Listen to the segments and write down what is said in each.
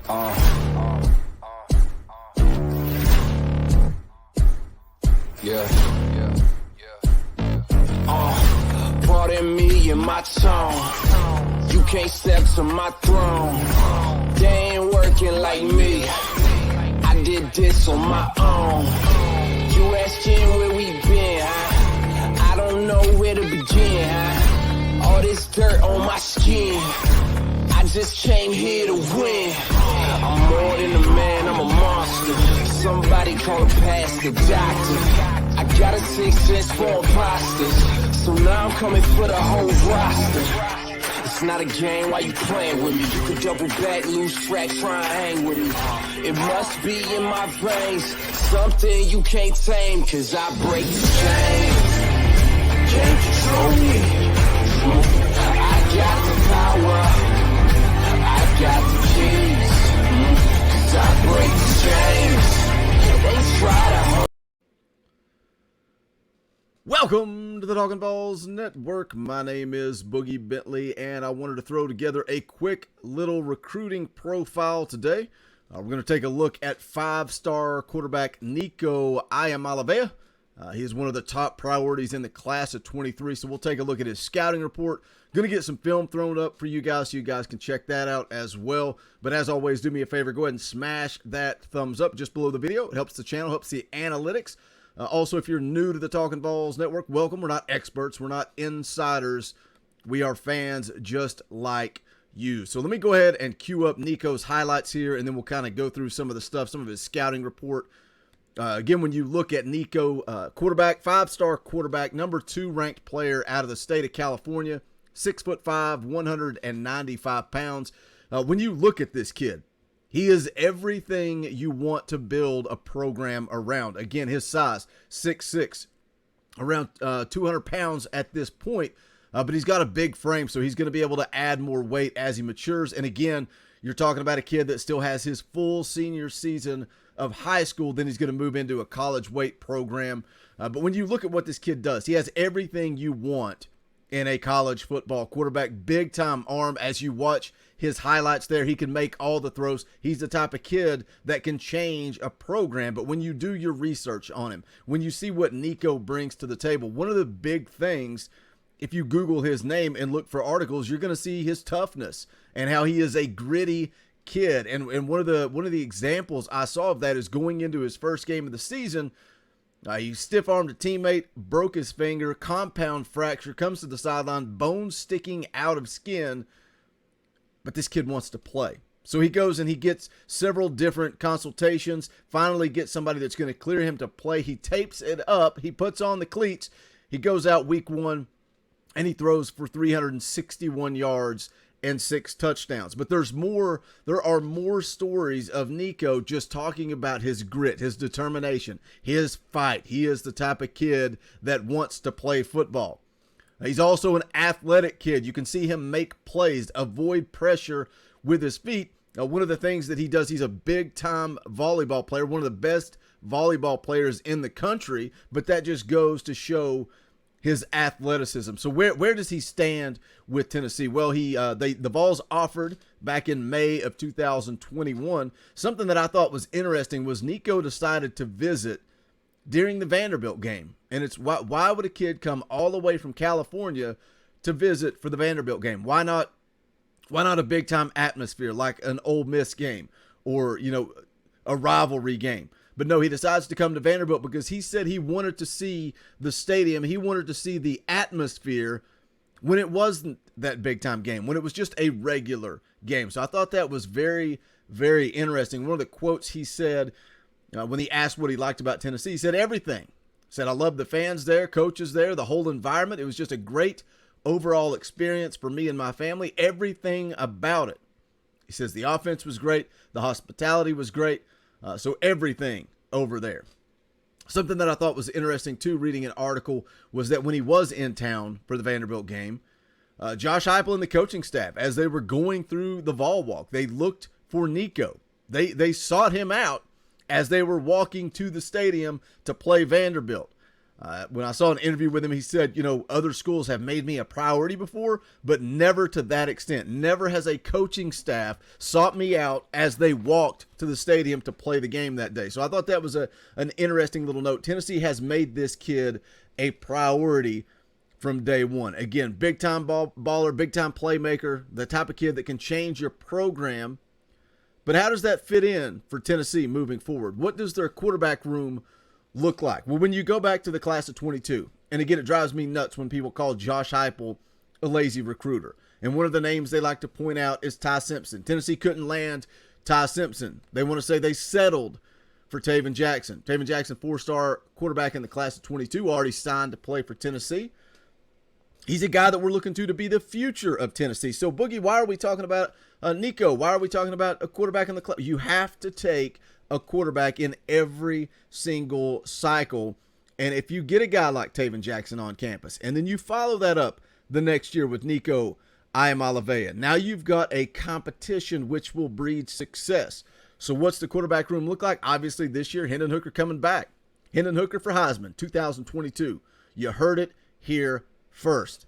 Pardon me and my tone. You can't step to my throne. They ain't working like me. I did this on my own. You asking where we been, huh? I don't know where to begin, huh? All this dirt on my skin. I just came here to win. I'm more than a man, I'm a monster. Somebody call a pastor, doctor. I got a sixth sense for imposters. So now I'm coming for the whole roster. It's not a game, why you playing with me? You could double back, lose track, try and hang with me. It must be in my veins, something you can't tame, cause I break the chains. Can't control me. I got the power, I got the keys, cause I break the chains. They try to hold. Welcome to the Talkin VAWLS Network. My name is Boogie Bentley, and I wanted to throw together a quick little recruiting profile today. We're going to take a look at five-star quarterback Nico Iamaleava. He is one of the top priorities in the class of 23, so we'll take a look at his scouting report. Going to get some film thrown up for you guys so you guys can check that out as well. But as always, do me a favor, go ahead and smash that thumbs up just below the video. It helps the channel, helps the analytics. Also, if you're new to the Talkin VAWLS Network, welcome. We're not experts. We're not insiders. We are fans just like you. So let me go ahead and cue up Nico's highlights here, and then we'll kind of go through some of the stuff, some of his scouting report. Again, when you look at Nico, quarterback, five-star quarterback, number 2 ranked player out of the state of California, 6'5", 195 pounds. When you look at this kid, he is everything you want to build a program around. Again, his size, 6'6", around 200 pounds at this point, but he's got a big frame, so he's going to be able to add more weight as he matures. And again, you're talking about a kid that still has his full senior season of high school, then he's going to move into a college weight program. But when you look at what this kid does, he has everything you want in a college football quarterback. Big time arm. As you watch his highlights there, he can make all the throws. He's the type of kid that can change a program. But when you do your research on him, when you see what Nico brings to the table, one of the big things, if you Google his name and look for articles, you're going to see his toughness and how he is a gritty kid. And one of the examples I saw of that is going into his first game of the season. He stiff-armed a teammate, broke his finger, compound fracture, comes to the sideline, bones sticking out of skin, but this kid wants to play. So he goes and he gets several different consultations, finally gets somebody that's going to clear him to play. He tapes it up, he puts on the cleats, he goes out week 1, and he throws for 361 yards and 6 touchdowns. But there are more stories of Nico just talking about his grit, his determination, his fight. He is the type of kid that wants to play football. He's also an athletic kid. You can see him make plays, avoid pressure with his feet. One of the things that he does, he's a big-time volleyball player, one of the best volleyball players in the country, but that just goes to show his athleticism. So where does he stand with Tennessee? Well, the Vols offered back in May of 2021. Something that I thought was interesting was Nico decided to visit during the Vanderbilt game. And it's why would a kid come all the way from California to visit for the Vanderbilt game? Why not a big time atmosphere like an Ole Miss game or, a rivalry game? But no, he decides to come to Vanderbilt because he said he wanted to see the stadium. He wanted to see the atmosphere when it wasn't that big-time game, when it was just a regular game. So I thought that was very, very interesting. One of the quotes he said when he asked what he liked about Tennessee, he said everything. He said, I love the fans there, coaches there, the whole environment. It was just a great overall experience for me and my family, everything about it. He says the offense was great, the hospitality was great. So everything over there. Something that I thought was interesting too, reading an article, was that when he was in town for the Vanderbilt game, Josh Heupel and the coaching staff, as they were going through the Vol Walk, they looked for Nico. They sought him out as they were walking to the stadium to play Vanderbilt. When I saw an interview with him, he said, other schools have made me a priority before, but never to that extent. Never has a coaching staff sought me out as they walked to the stadium to play the game that day. So I thought that was an interesting little note. Tennessee has made this kid a priority from day one. Again, big-time baller, big-time playmaker, the type of kid that can change your program. But how does that fit in for Tennessee moving forward? What does their quarterback room look like? Well, when you go back to the class of 22, and again, it drives me nuts when people call Josh Heupel a lazy recruiter. And one of the names they like to point out is Ty Simpson. Tennessee couldn't land Ty Simpson. They want to say they settled for Taven Jackson. Taven Jackson, 4-star quarterback in the class of 22, already signed to play for Tennessee. He's a guy that we're looking to be the future of Tennessee. So, Boogie, why are we talking about Nico? Why are we talking about a quarterback in the class? You have to take a quarterback in every single cycle. And if you get a guy like Taven Jackson on campus, and then you follow that up the next year with Nico Iamaleava, now you've got a competition which will breed success. So what's the quarterback room look like? Obviously, this year, Hendon Hooker coming back. Hendon Hooker for Heisman, 2022. You heard it here first.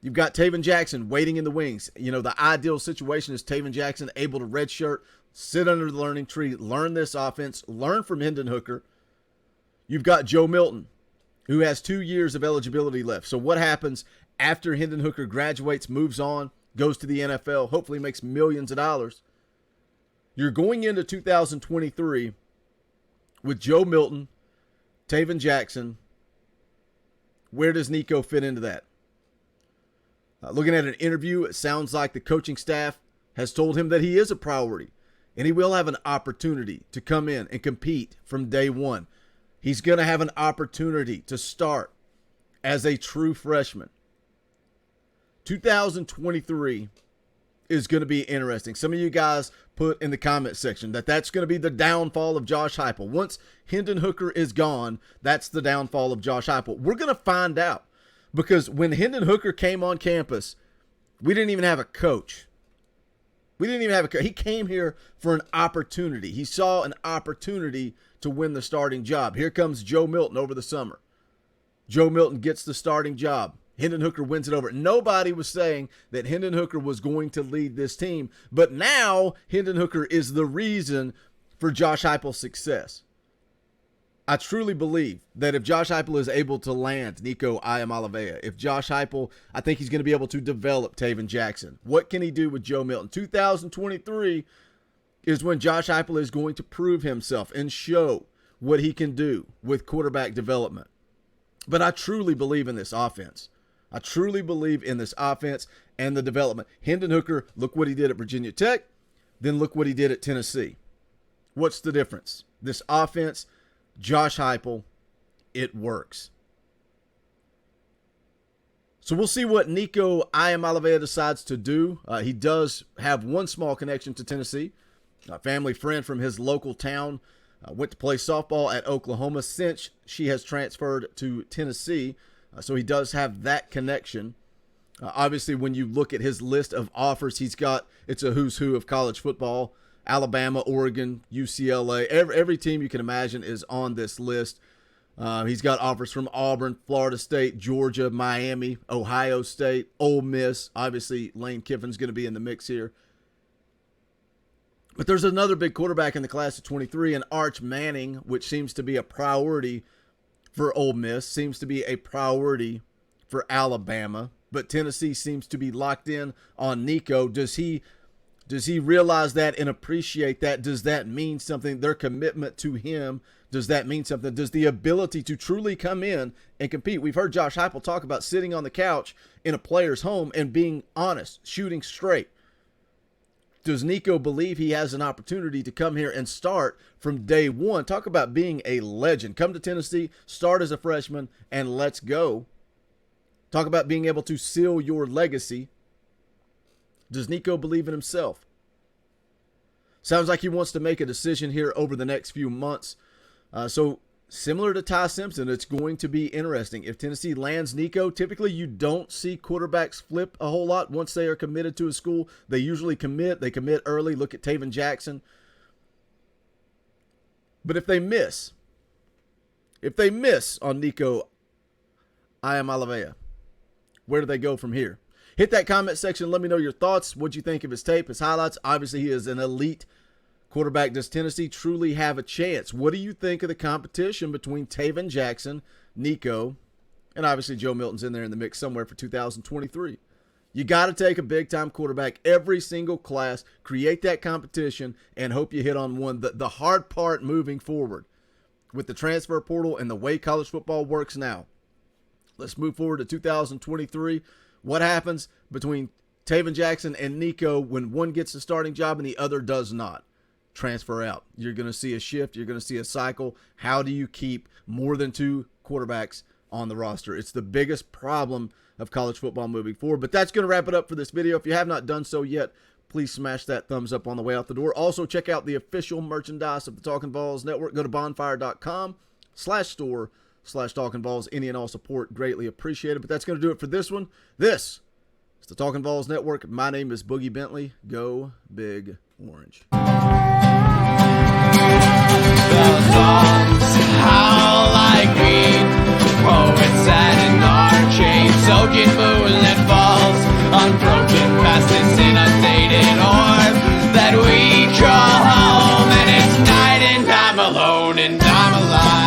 You've got Taven Jackson waiting in the wings. The ideal situation is Taven Jackson able to redshirt, sit under the learning tree, learn this offense, learn from Hendon Hooker. You've got Joe Milton, who has 2 years of eligibility left. So what happens after Hendon Hooker graduates, moves on, goes to the NFL, hopefully makes millions of dollars? You're going into 2023 with Joe Milton, Taven Jackson. Where does Nico fit into that? Looking at an interview, it sounds like the coaching staff has told him that he is a priority, and he will have an opportunity to come in and compete from day one. He's going to have an opportunity to start as a true freshman. 2023 is going to be interesting. Some of you guys put in the comment section that that's going to be the downfall of Josh Heupel. Once Hendon Hooker is gone, that's the downfall of Josh Heupel. We're going to find out, because when Hendon Hooker came on campus, we didn't even have a coach. He came here for an opportunity. He saw an opportunity to win the starting job. Here comes Joe Milton over the summer. Joe Milton gets the starting job. Hendon Hooker wins it over. Nobody was saying that Hendon Hooker was going to lead this team, but now Hendon Hooker is the reason for Josh Heupel's success. I truly believe that if Josh Heupel is able to land Nico Iamaleava, if Josh Heupel, I think he's going to be able to develop Taven Jackson. What can he do with Joe Milton? 2023 is when Josh Heupel is going to prove himself and show what he can do with quarterback development. But I truly believe in this offense. I truly believe in this offense and the development. Hendon Hooker, look what he did at Virginia Tech, then look what he did at Tennessee. What's the difference? This offense, Josh Heupel, it works. So we'll see what Nico Iamaleava decides to do. He does have one small connection to Tennessee. A family friend from his local town went to play softball at Oklahoma since she has transferred to Tennessee. So he does have that connection. Obviously, when you look at his list of offers, it's a who's who of college football. Alabama, Oregon, UCLA, every team you can imagine is on this list. He's got offers from Auburn, Florida State, Georgia, Miami, Ohio State, Ole Miss. Obviously, Lane Kiffin's going to be in the mix here. But there's another big quarterback in the class of 23, and Arch Manning, which seems to be a priority for Ole Miss, seems to be a priority for Alabama. But Tennessee seems to be locked in on Nico. Does he realize that and appreciate that? Does that mean something? Their commitment to him, does that mean something? Does the ability to truly come in and compete? We've heard Josh Heupel talk about sitting on the couch in a player's home and being honest, shooting straight. Does Nico believe he has an opportunity to come here and start from day one? Talk about being a legend. Come to Tennessee, start as a freshman, and let's go. Talk about being able to seal your legacy. Does Nico believe in himself? Sounds like he wants to make a decision here over the next few months. So similar to Ty Simpson, it's going to be interesting. If Tennessee lands Nico, typically you don't see quarterbacks flip a whole lot once they are committed to a school. They usually commit. They commit early. Look at Taven Jackson. But if they miss, If they miss on Nico Iamaleava, where do they go from here? Hit that comment section. Let me know your thoughts. What you think of his tape, his highlights. Obviously, he is an elite quarterback. Does Tennessee truly have a chance? What do you think of the competition between Taven Jackson, Nico, and obviously Joe Milton's in there in the mix somewhere for 2023? You got to take a big-time quarterback every single class, create that competition, and hope you hit on one. The hard part moving forward with the transfer portal and the way college football works now. Let's move forward to 2023. What happens between Taven Jackson and Nico when one gets the starting job and the other does not? Transfer out. You're going to see a shift. You're going to see a cycle. How do you keep more than 2 quarterbacks on the roster? It's the biggest problem of college football moving forward. But that's going to wrap it up for this video. If you have not done so yet, please smash that thumbs up on the way out the door. Also, check out the official merchandise of the Talkin' VAWLS Network. Go to bonfire.com/store/Talkin' VAWLS. Any and all support greatly appreciated. But that's going to do it for this one. This is the Talkin' VAWLS Network. My name is Boogie Bentley. Go Big Orange. Those songs howl like me, poets sat in arcades, soaking moonlit falls, unbroken past this inundated orb that we call home, and it's night and I'm alone and I'm alive.